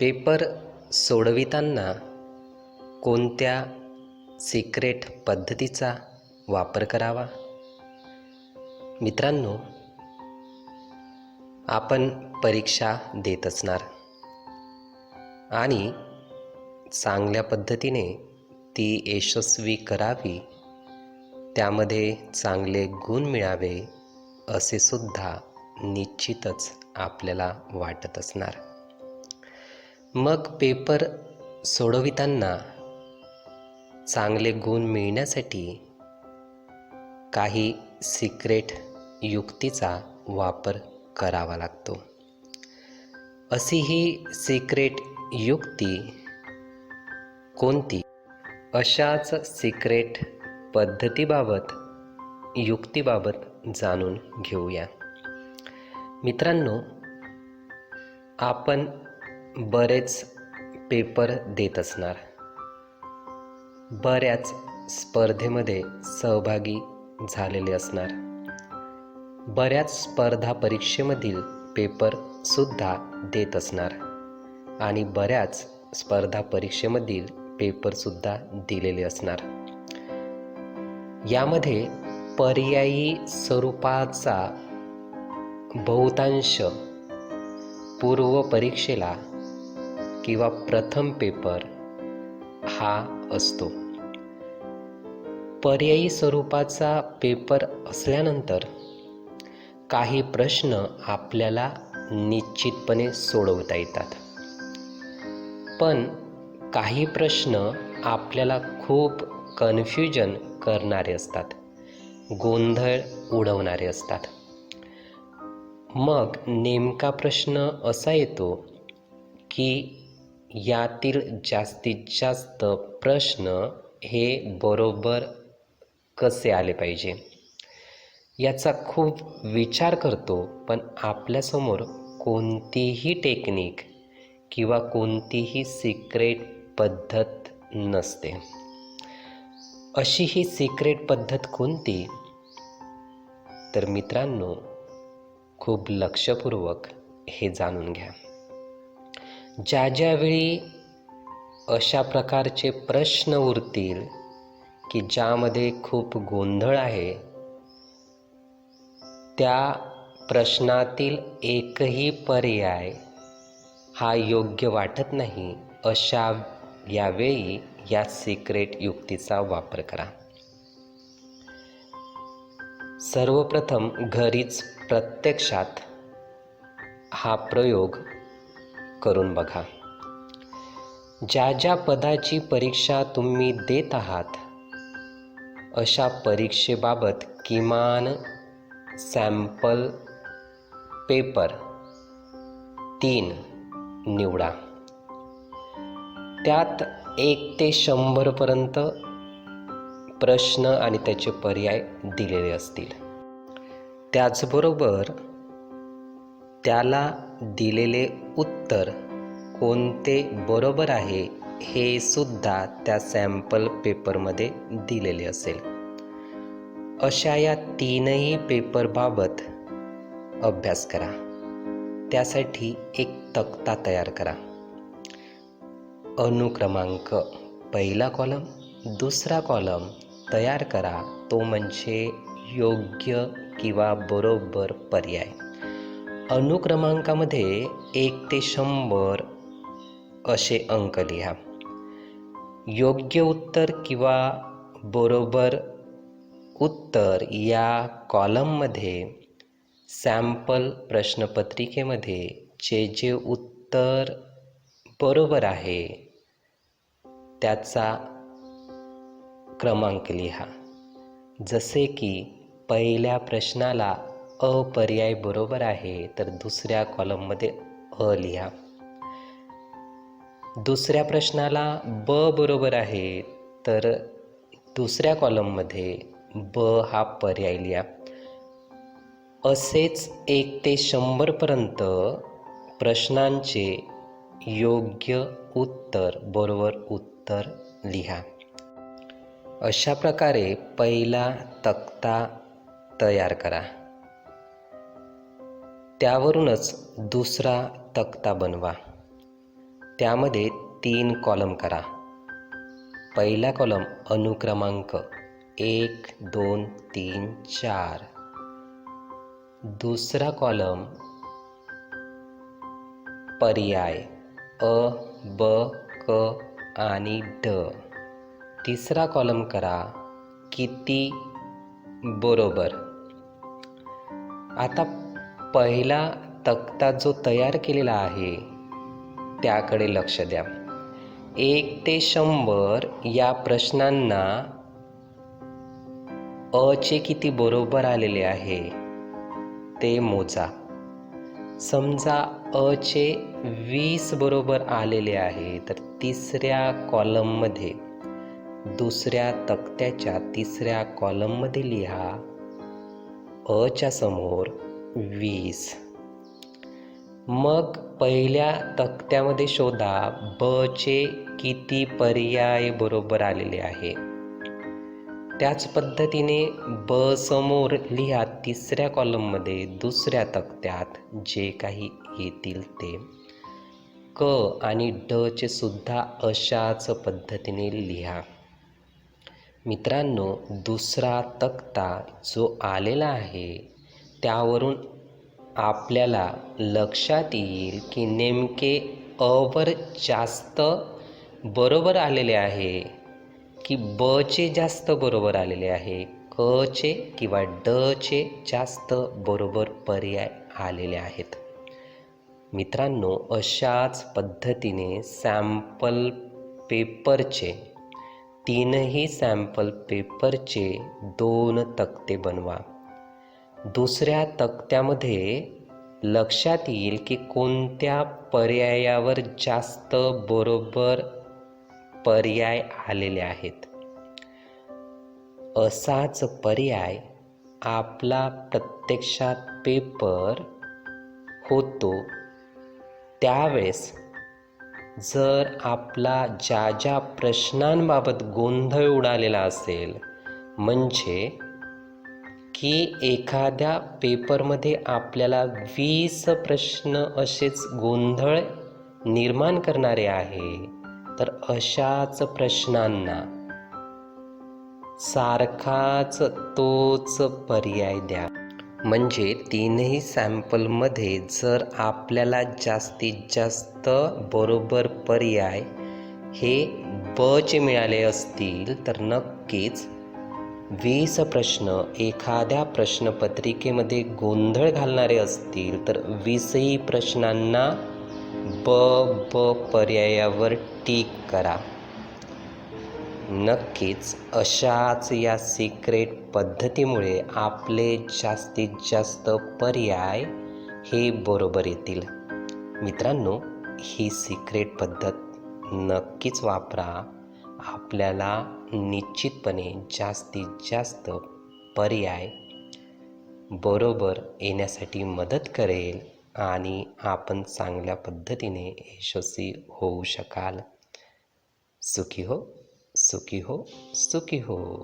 Paper सोडविताना कोणत्या secret पद्धतीचा वापर करावा? मित्रांनो, आपण परीक्षा देत असणार आणि चांगल्या पद्धतीने ती यशस्वी करावी, त्यामध्ये चांगले गुण मिळावे असे सुद्धा निश्चितच आपल्याला वाटत असणार. मग पेपर सोडविताना चांगले गुण मिळण्यासाठी काही सिक्रेट युक्तीचा वापर करावा लागतो. अशी ही सिक्रेट युक्ती कोणती? अशाच सिक्रेट पद्धतीबाबत युक्तीबाबत जाणून घेऊया. मित्रांनो, आपण बरेच पेपर देत असणार, बऱ्याच स्पर्धेमध्ये सहभागी झालेले असणार, बऱ्याच स्पर्धा परीक्षेमधील पेपर सुद्धा देत असणार आणि बऱ्याच स्पर्धा परीक्षेमधील पेपर सुद्धा दिलेले असणार. यामध्ये पर्यायी स्वरूपाचा बहुतांश पूर्व परीक्षेला किंवा प्रथम पेपर हा असतो. पर्यायी स्वरूपाचा पेपर असल्यानंतर काही प्रश्न आपल्याला निश्चितपणे सोडवता येतात, पण काही प्रश्न आपल्याला खूप कन्फ्युजन करणारे असतात, गोंधळ उडवणारे असतात. मग नेमका प्रश्न असा येतो की यातील जास्तीत जास्त प्रश्न हे बरोबर कसे आले पाहिजे याचा खूप विचार करतो, पण आपल्यासमोर कोणतीही टेक्निक किंवा कोणतीही सिक्रेट पद्धत नसते. अशी ही सिक्रेट पद्धत कोणती? तर मित्रांनो, खूप लक्षपूर्वक हे जाणून घ्या. ज्यावेळी अशा प्रकारचे प्रश्न उरतील की ज्यामध्ये खूप गोंधळ आहे, त्या प्रश्नातील एकही पर्याय हा योग्य वाटत नाही, अशा यावेळी या सिक्रेट युक्तीचा वापर करा. सर्वप्रथम घरीच प्रत्यक्षात हा प्रयोग करून बघा. ज्या पदाची परीक्षा तुम्ही देत आहात अशा परीक्षेबाबत किमान सॅम्पल पेपर 3 निवडा. त्यात 1 ते 100 पर्यंत प्रश्न आणि त्याचे पर्याय दिलेले असतील. त्याचबरोबर त्याला दिलेले उत्तर कोणते बरोबर आहे हे सुद्धा त्या सॅम्पल पेपरमध्ये दिलेले असेल. अशा या 3ही पेपरबाबत अभ्यास करा. त्यासाठी एक तक्ता तयार करा. अनुक्रमांक पहिला कॉलम, दुसरा कॉलम तयार करा, तो म्हणजे योग्य किंवा बरोबर पर्याय. अनुक्रमांकामध्ये 1 ते 100 असे अंक लिहा. योग्य उत्तर किंवा बरोबर उत्तर या कॉलममध्ये सॅम्पल प्रश्नपत्रिकेमध्ये जे उत्तर बरोबर आहे त्याचा क्रमांक लिहा. जसे की पहिल्या प्रश्नाला अ पर्याय बरोबर आहे तर दुसऱ्या कॉलममध्ये अ लिहा. दुसऱ्या प्रश्नाला ब बरोबर आहे तर दुसऱ्या कॉलममध्ये ब हा पर्याय लिहा. असेच 1 ते 100 पर्यंत प्रश्नांचे योग्य उत्तर, बरोबर उत्तर लिहा. अशा प्रकारे पहिला तक्ता तयार करा. त्यावरूनच दुसरा तक्ता बनवा. त्यामध्ये 3 कॉलम करा. पहिला कॉलम अनुक्रमांक 1, 2, 3, 4. दुसरा कॉलम पर्याय अ, ब, क आणि ड. तिसरा कॉलम करा किती बरोबर. आता पहिला तक्ता जो तयार केलेला आहे त्याकडे लक्ष द्या. 1 ते 100 या प्रश्नांना अचे किती बरोबर आलेले आहे ते मोजा. समजा अचे 20 बरोबर आलेले आहे तर तिसऱ्या कॉलममध्ये, दुसऱ्या तक्त्याच्या तिसऱ्या कॉलममध्ये लिहा अच्या समोर 20. मग पहिल्या तक्त्यामध्ये शोधा बचे किती पर्याय बरोबर आलेले आहे. त्याच पद्धतीने ब समोर लिहा तिसऱ्या कॉलममध्ये दुसऱ्या तक्त्यात जे काही येतील ते. क आणि ड चे सुद्धा अशाच पद्धतीने लिहा. मित्रांनो, दुसरा तक्ता जो आलेला आहे त्यावरून आपल्याला लक्षात येईल की नेमके अवर जास्त बरोबर आलेले आहे की बचे जास्त बरोबर आलेले आहे, कचे किंवा डचे जास्त बरोबर पर्याय आलेले आहेत. मित्रांनो, अशाच पद्धतीने सॅम्पल पेपरचे, तीनही सॅम्पल पेपरचे 2 तक्ते बनवा. दुसऱ्या तक्त्यामध्ये लक्षात येईल की कोणत्या पर्यायावर जास्त बरोबर पर्याय आलेले आहेत. असाच पर्याय आपला प्रत्यक्षात पेपर होतो त्यावेळेस जर आपला ज्या ज्या प्रश्नांबाबत गोंधळ उडालेला असेल, म्हणजे की एखाद्या पेपरमध्ये आपल्याला 20 प्रश्न असेच गोंधळ निर्माण करणारे आहे, तर अशाच प्रश्नांना सारखाच तोच पर्याय द्या. म्हणजे तीनही सॅम्पलमध्ये जर आपल्याला जास्तीत जास्त बरोबर पर्याय हे बचे मिळाले असतील तर नक्कीच 20 प्रश्न एखाद्या प्रश्नपत्रिकेमध्ये गोंधळ घालणारे असतील तर 20ही प्रश्नांना ब पर्यायावर टिक करा. नक्कीच अशाच या सिक्रेट पद्धतीमुळे आपले जास्तीत जास्त पर्याय हे बरोबर येतील. मित्रांनो, ही सिक्रेट पद्धत नक्कीच वापरा. आपल्याला निश्चितपणे जास्तीत जास्त पर्याय बरोबर येण्यासाठी मदत करेल आणि आपण चांगल्या पद्धतीने यशस्वी होऊ शकाल. सुखी हो, सुखी हो, सुखी हो.